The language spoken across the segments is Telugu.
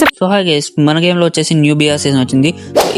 సో హాయ్ గైస్, మన గేమ్లో వచ్చేసి న్యూ బిఆర్ సీజన్ వచ్చింది.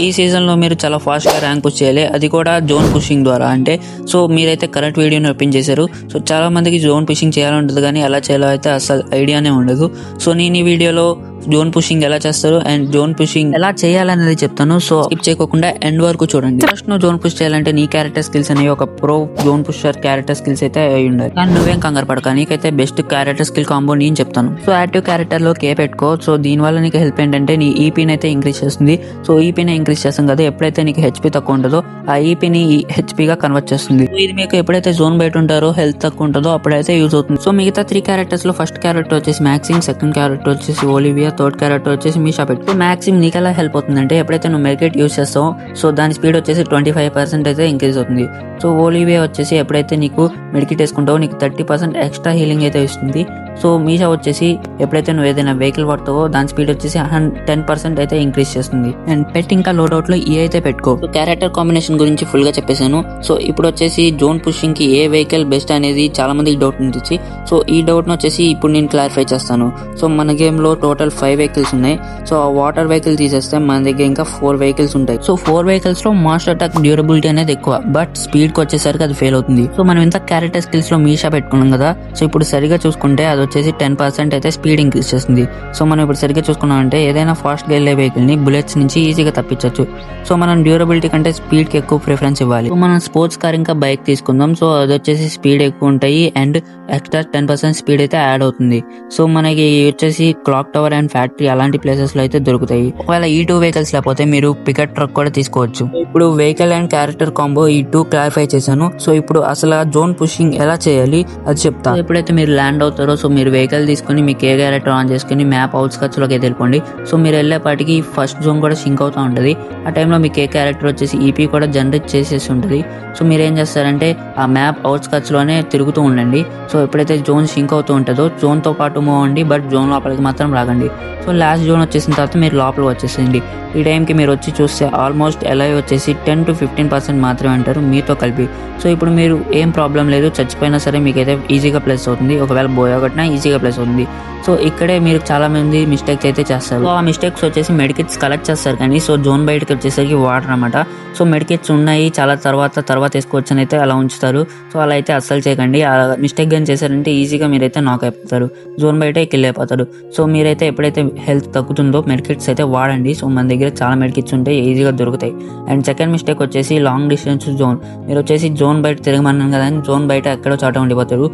ఈ సీజన్లో మీరు చాలా ఫాస్ట్గా ర్యాంక్ పుష్ చేయాలి, అది కూడా జోన్ పుషింగ్ ద్వారా. అంటే సో మీరైతే కరెంట్ వీడియోని ఓపెన్ చేశారు. సో చాలా మందికి జోన్ పుషింగ్ చేయాలంటుంది, కానీ ఎలా చేయాలో అయితే అసలు ఐడియానే ఉండదు. సో నేను ఈ వీడియోలో జోన్ పుషింగ్ ఎలా చేస్తారు అండ్ జోన్ పుషింగ్ ఎలా చేయాలనేది చెప్తాను. సో స్కిప్ చేయకుండా ఎండ్ వరకు చూడండి. ఫస్ట్ నువ్వు జోన్ పుష్ చేయాలంటే నీ క్యారెక్టర్ స్కిల్స్ అనేవి ఒక pro zone pusher character skills అయితే అయి ఉండాలి. కానీ నువ్వేం కంగారు పడక, నీకైతే బెస్ట్ క్యారెక్టర్ స్కిల్ కాంబో నేను చెప్తాను. సో యాక్టివ్ క్యారెక్టర్ లో కే పెట్టుకో. సో దీనివల్ల నీకు హెల్ప్ ఏంటంటే నీ ఈపీని అయితే ఇంక్రీజ్ చేస్తుంది. సో ఈపీని ఇంక్రీజ్ చేస్తాం కదా, ఎప్పుడైతే నీకు హెచ్పీ తక్కువ ఉంటుందో ఆ ఈపీని హెచ్పీగా కన్వర్ట్ చేస్తుంది. ఇది మీకు ఎప్పుడైతే జోన్ బయట ఉంటారో హెల్త్ తక్కువ ఉంటుందో అప్పుడైతే యూజ్ అవుతుంది. సో మిగతా 3 క్యారెక్టర్స్ లో ఫస్ట్ క్యారెక్టర్ వచ్చేసి మ్యాక్సిమ్, సెకండ్ క్యారెక్టర్ వచ్చేసి ఓలివియా, థర్డ్ క్యారెక్టర్ వచ్చేసి మీషా పెట్టు. మ్యాక్సిమ్ నీకు ఎలా హెల్ప్ అవుతుందంటే ఎప్పుడైతే నువ్వు మెడికేట్ యూజ్ చేస్తావో సో దాని స్పీడ్ వచ్చేసి 25% అయితే ఇంక్రీజ్ అవుతుంది. సో ఓలివియా వచ్చేసి ఎప్పుడైతే నీకు మెడికేట్ వేసుకుంటావో నీకు 30% ఎక్స్ట్రా హీలింగ్ అయితే ఇస్తుంది. సో మీషా వచ్చేసి ఎప్పుడైతే నువ్వు ఏదైనా వెహికల్ వాడతావో దాని స్పీడ్ వచ్చేసి 10% అయితే ఇంక్రీజ్ చేస్తుంది. అండ్ పెట్ ఇంకా లోడౌట్ లో ఈ అయితే పెట్టుకో. సో క్యారెక్టర్ కాంబినేషన్ గురించి ఫుల్ గా చెప్పేశాను. సో ఇప్పుడు వచ్చేసి జోన్ పుషింగ్ కి ఏ వెహికల్ బెస్ట్ అనేది చాలా మందికి డౌట్ ఉంటుంది. సో ఈ డౌట్ ను వచ్చేసి ఇప్పుడు నేను క్లారిఫై చేస్తాను. సో మన గేమ్ లో టోటల్ 5 వెహికల్స్ ఉన్నాయి. సో ఆ వాటర్ వెహికల్ తీసేస్తే మన దగ్గర ఇంకా 4 వెహికల్స్ ఉంటాయి. సో 4 వెహికల్స్ లో మాస్టర్ అటాక్ డ్యూరబిలిటీ అనేది ఎక్కువ, బట్ స్పీడ్ కి వచ్చేసరికి అది ఫెయిల్ అవుతుంది. సో మనం ఇంత క్యారెక్టర్ స్కిల్స్ లో మీషా పెట్టుకున్నాం కదా, సో ఇప్పుడు సరిగా చూసుకుంటే అది వచ్చేసి 10% అయితే స్పీడ్ ఇంక్రీజ్ చేస్తుంది. సో మనం ఇప్పుడు సరిగ్గా చూసుకున్నాం అంటే ఏదైనా ఫాస్ట్ గా వెళ్ళే వెహికల్ ని బుల్లెట్స్ నుంచి ఈజీగా తప్పించవచ్చు. సో మనం డ్యూరబిలిటీ కంటే స్పీడ్ కి ఎక్కువ ప్రిఫరెన్స్ ఇవ్వాలి. సో మనం స్పోర్ట్స్ కార్ ఇంకా బైక్ తీసుకుందాం. సో అది వచ్చేసి స్పీడ్ ఎక్కువ ఉంటాయి అండ్ ఎక్స్ట్రా 10% స్పీడ్ అయితే యాడ్ అవుతుంది. సో మనకి వచ్చేసి క్లాక్ టవర్ అండ్ ఫ్యాక్టరీ అలాంటి ప్లేసెస్ లో అయితే దొరుకుతాయి. ఒకవేళ ఈ 2 వెహికల్స్ లేకపోతే మీరు పికప్ ట్రక్ కూడా తీసుకోవచ్చు. ఇప్పుడు వెహికల్ అండ్ క్యారెక్టర్ కాంబో ఈ 2 క్లారిఫై చేశాను. సో ఇప్పుడు అసలు జోన్ పుషింగ్ ఎలా చేయాలి అది చెప్తా. ఎప్పుడైతే మీరు ల్యాండ్ అవుతారో సో మీరు వెహికల్ తీసుకుని మీ కే క్యారెక్టర్ ఆన్ చేసుకుని మ్యాప్ అవుట్స్కట్స్ లోకి అయితే వెళ్ళిపోండి. సో మీరు వెళ్ళేపాటికి ఫస్ట్ జోన్ కూడా సింక్ అవుతూ ఉంటుంది. ఆ టైంలో మీ కే క్యారెక్టర్ వచ్చేసి ఈపీ కూడా జనరేట్ చేసేసి ఉంటుంది. సో మీరు ఏం చేస్తారంటే ఆ మ్యాప్ అవుట్స్కట్స్ లోనే తిరుగుతూ ఉండండి. సో ఎప్పుడైతే జోన్ సింక్ అవుతూ ఉంటుందో జోన్ తో పాటు మూవ్ అవ్వండి, బట్ జోన్ లోపలికి మాత్రం రాకండి. సో లాస్ట్ జోన్ వచ్చేసిన తర్వాత మీరు లోపలికి వచ్చేసేయండి. ఈ టైంకి మీరు వచ్చి చూస్తే ఆల్మోస్ట్ ఎలైవ్ వచ్చేసి 10 to 15% మాత్రమే అంటారు మీతో కలిపి. సో ఇప్పుడు మీరు ఏం ప్రాబ్లం లేదు, చచ్చిపోయినా సరే మీకైతే ఈజీగా ప్లేస్ అవుతుంది. ఒకవేళ బోయగొట్టినా ఈజీగా ప్లేస్ అవుతుంది. సో ఇక్కడే మీరు చాలా మంది మిస్టేక్స్ అయితే చేస్తారు. సో ఆ మిస్టేక్స్ వచ్చేసి మెడికిట్స్ కలెక్ట్ చేస్తారు, కానీ సో జోన్ బయటకి వచ్చేసరికి వాటర్ అనమాట. సో మెడికిట్స్ ఉన్నాయి చాలా తర్వాత వేసుకోవచ్చు అని అయితే అలా ఉంచుతారు. సో అలా అయితే అస్సలు చేయకండి. ఆ మిస్టేక్ కానీ చేశారంటే ఈజీగా మీరైతే నాక్ అయిపోతారు, జోన్ బయట కిల్ అయిపోతారు. సో మీరైతే ఎప్పుడైతే హెల్త్ తగ్గుతుందో మెడికిట్స్ అయితే వాడండి. సో మన దగ్గర చాలా మెడికిట్స్ ఉంటాయి, ఈజీగా దొరుకుతాయి. అండ్ సెకండ్ మిస్టేక్ వచ్చేసి లాంగ్ డిస్టెన్స్ జోన్. మీరు వచ్చేసి జోన్ బయట తిరగమన్నాను కదా, జోన్ బయట ఎక్కడో చాట ఉండిపోతారు.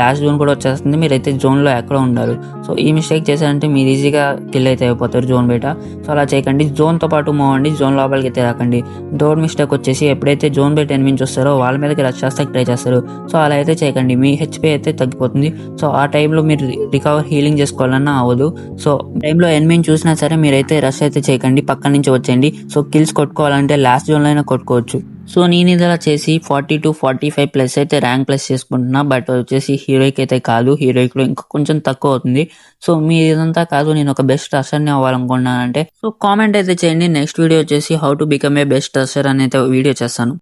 లాస్ట్ జోన్ కూడా వచ్చేస్తుంది, మీరైతే జోన్లో ఎక్కడో ఉండాలి. సో ఈ మిస్టేక్ చేశారంటే మీరు ఈజీగా కిల్ అయితే అయిపోతారు జోన్ బయట. సో అలా చేయకండి, జోన్తో పాటు మూవ్ అవ్వండి, జోన్ లోపలికి అయితే రాకండి. థర్డ్ మిస్టేక్ వచ్చేసి ఎప్పుడైతే జోన్ బయట ఎనిమించి వస్తారో వాళ్ళ మీదకి రష్ చేస్తే ట్రై చేస్తారు. సో అలా అయితే చేయకండి, మీ హెచ్పీ అయితే తగ్గిపోతుంది. సో ఆ టైంలో మీరు రికవర్ హీలింగ్ చేసుకోవాలన్నా అవ్వదు. సో టైంలో ఎనిమిని చూసినా సరే మీరైతే రష్ అయితే చేయకండి, పక్క నుంచి వచ్చేయండి. సో కిల్స్ కొట్టుకోవాలంటే లాస్ట్ జోన్లో అయినా కొట్టుకోవచ్చు. సో నేను ఇలా చేసి 40 to 45 ప్లస్ అయితే ర్యాంక్ ప్లస్ చేసుకుంటున్నా, బట్ వచ్చేసి హీరోయిక్ అయితే కాదు, హీరోయిక్ లో ఇంకా కొంచెం తక్కువ అవుతుంది. సో మీ ఇదంతా కాదు, నేను ఒక బెస్ట్ రషర్ని అవ్వాలనుకుంటున్నానంటే సో కామెంట్ అయితే చేయండి. నెక్స్ట్ వీడియో వచ్చేసి how to become a best rusher అనేది వీడియో చేస్తాను.